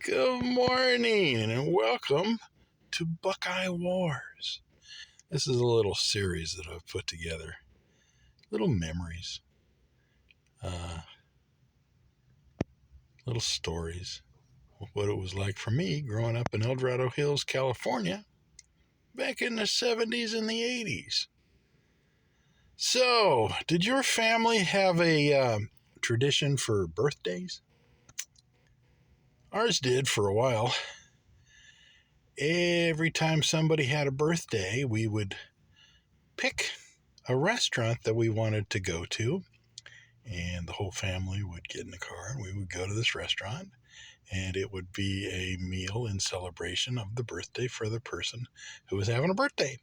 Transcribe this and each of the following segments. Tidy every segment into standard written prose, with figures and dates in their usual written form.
Good morning and welcome to Buckeye Wars. This is a little series that I've put together. Little memories, little stories of what it was like for me growing up in El Dorado Hills, California, back in the 70s and the 80s. So, did your family have a tradition for birthdays? Ours did for a while. Every time somebody had a birthday, we would pick a restaurant that we wanted to go to, and the whole family would get in the car and we would go to this restaurant, and it would be a meal in celebration of the birthday for the person who was having a birthday.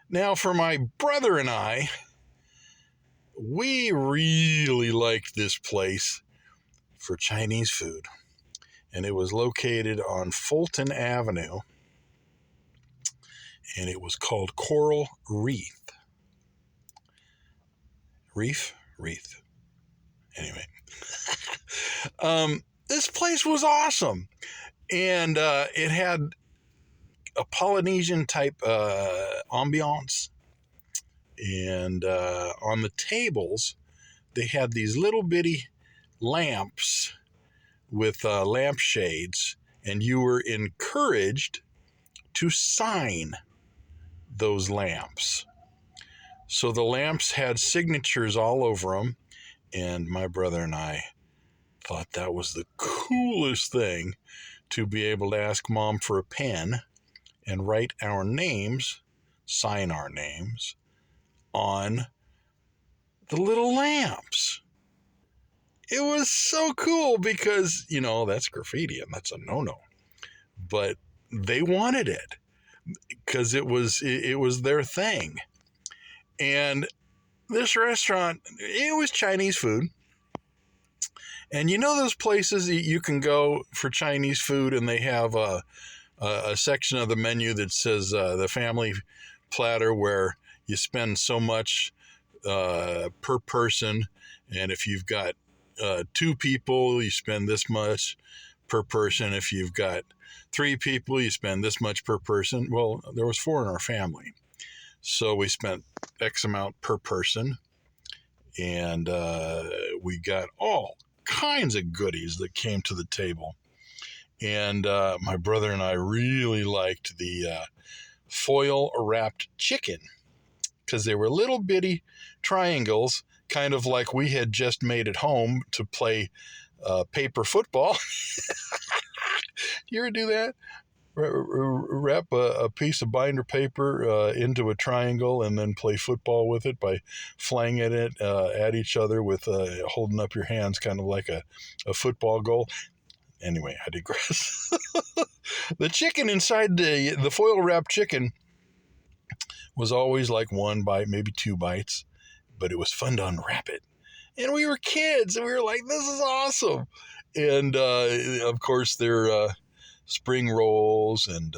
Now, for my brother and I, we really liked this place for Chinese food, and it was located on Fulton Avenue, and it was called Coral Reef. Wreath. Anyway, this place was awesome, and it had a Polynesian type ambiance, and on the tables they had these little bitty lamps with lampshades, and you were encouraged to sign those lamps. So the lamps had signatures all over them, and my brother and I thought that was the coolest thing, to be able to ask Mom for a pen and write our names, sign our names on the little lamps. It was so cool because, that's graffiti and that's a no-no. But they wanted it because it was their thing. And this restaurant, it was Chinese food. And those places that you can go for Chinese food, and they have a section of the menu that says the family platter, where you spend so much per person, and if you've got 2 people, you spend this much per person. If you've got 3 people, you spend this much per person. Well, there was 4 in our family, so we spent X amount per person, and we got all kinds of goodies that came to the table. And my brother and I really liked the foil wrapped chicken, because they were little bitty triangles, kind of like we had just made at home to play paper football. You ever do that? Wrap a piece of binder paper into a triangle and then play football with it by flanging it at each other with holding up your hands, kind of like a football goal. Anyway, I digress. The chicken inside the foil wrapped chicken was always like 1 bite, maybe 2 bites, but it was fun to unwrap it. And we were kids, and we were like, this is awesome. And of course, their spring rolls and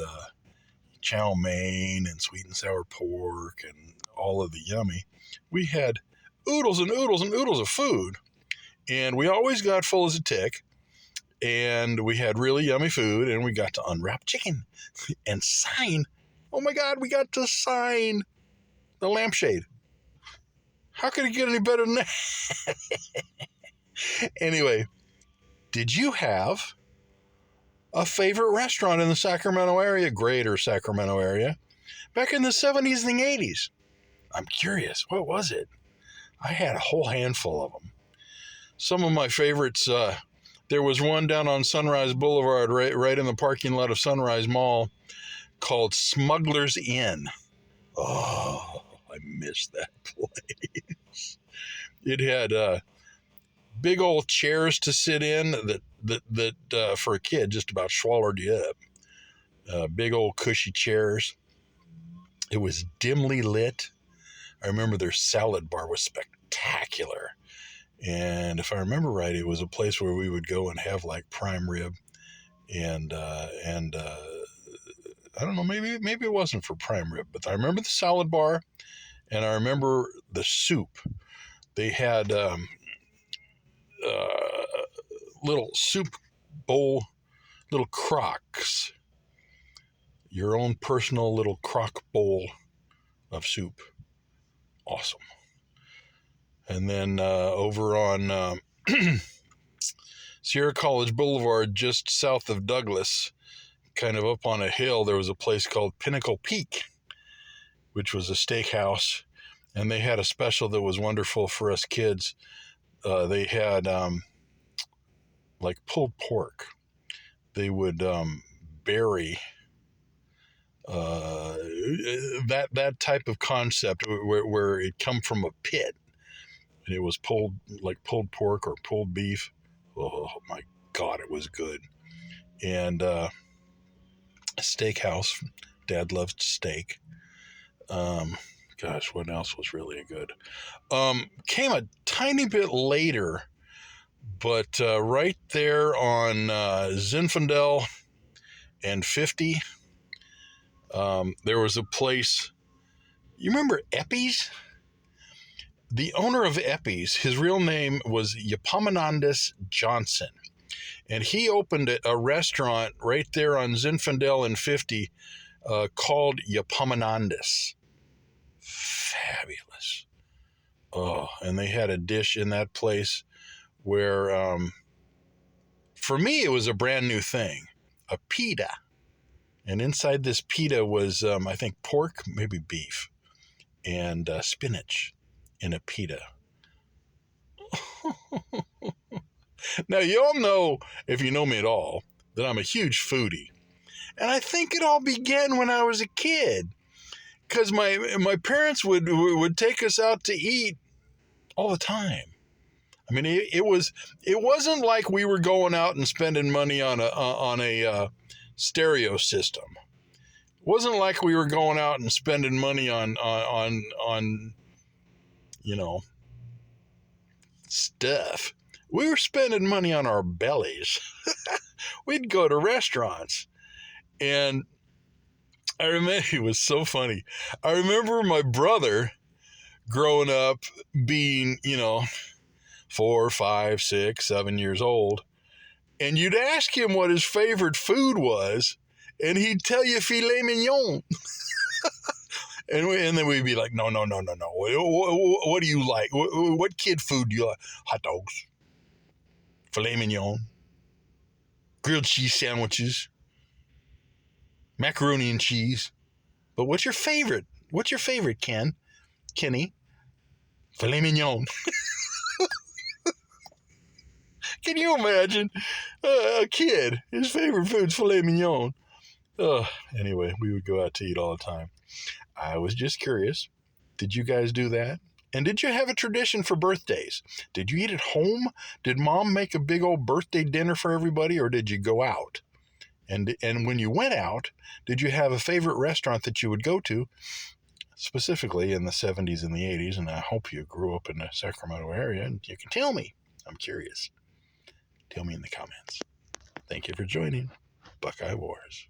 chow mein and sweet and sour pork and all of the yummy. We had oodles and oodles and oodles of food, and we always got full as a tick, and we had really yummy food, and we got to unwrap chicken and sign. Oh my God, we got to sign the lampshade. How could it get any better than that? Anyway, did you have a favorite restaurant in the Sacramento area, greater Sacramento area, back in the 70s and the 80s? I'm curious, what was it? I had a whole handful of them. Some of my favorites, there was one down on Sunrise Boulevard, right in the parking lot of Sunrise Mall, called Smuggler's Inn. Oh, I miss that place. It had big old chairs to sit in that for a kid just about swallowed you up. Big old cushy chairs. It was dimly lit. I remember their salad bar was spectacular. And if I remember right, it was a place where we would go and have like prime rib and I don't know, maybe it wasn't for prime rib, but I remember the salad bar, and I remember the soup. They had little soup bowl little crocks, your own personal little crock bowl of soup. Awesome. And then over on Sierra College Boulevard, just south of Douglas, kind of up on a hill, there was a place called Pinnacle Peak, which was a steakhouse, and they had a special that was wonderful for us kids. They had like pulled pork. They would bury that type of concept where it come from a pit, and it was pulled pork or pulled beef. Oh my God, it was good. And a steakhouse. Dad loved steak. Gosh, what else was really good? Came a tiny bit later, but right there on Zinfandel and 50, there was a place. You remember Eppie's? The owner of Eppie's, his real name was Epaminondas Johnson. And he opened a restaurant right there on Zinfandel and 50 called Epaminondas. Fabulous. Oh, and they had a dish in that place where, for me, it was a brand new thing. A pita. And inside this pita was, I think, pork, maybe beef, and spinach in a pita. Now, you all know, if you know me at all, that I'm a huge foodie. And I think it all began when I was a kid. Because my parents would take us out to eat all the time. I mean, it wasn't like we were going out and spending money on a stereo system. It wasn't like we were going out and spending money on stuff. We were spending money on our bellies. We'd go to restaurants. And I remember, it was so funny. I remember my brother growing up being, 4, 5, 6, 7 years old. And you'd ask him what his favorite food was, and he'd tell you filet mignon. And then we'd be like, no. What do you like? What kid food do you like? Hot dogs, filet mignon, grilled cheese sandwiches, macaroni and cheese. But what's your favorite? What's your favorite, Kenny? Filet mignon. Can you imagine a kid? His favorite food's filet mignon. Anyway, we would go out to eat all the time. I was just curious. Did you guys do that? And did you have a tradition for birthdays? Did you eat at home? Did mom make a big old birthday dinner for everybody, or did you go out? And when you went out, did you have a favorite restaurant that you would go to, specifically in the 70s and the 80s? And I hope you grew up in the Sacramento area, and you can tell me. I'm curious. Tell me in the comments. Thank you for joining Buckeye Wars.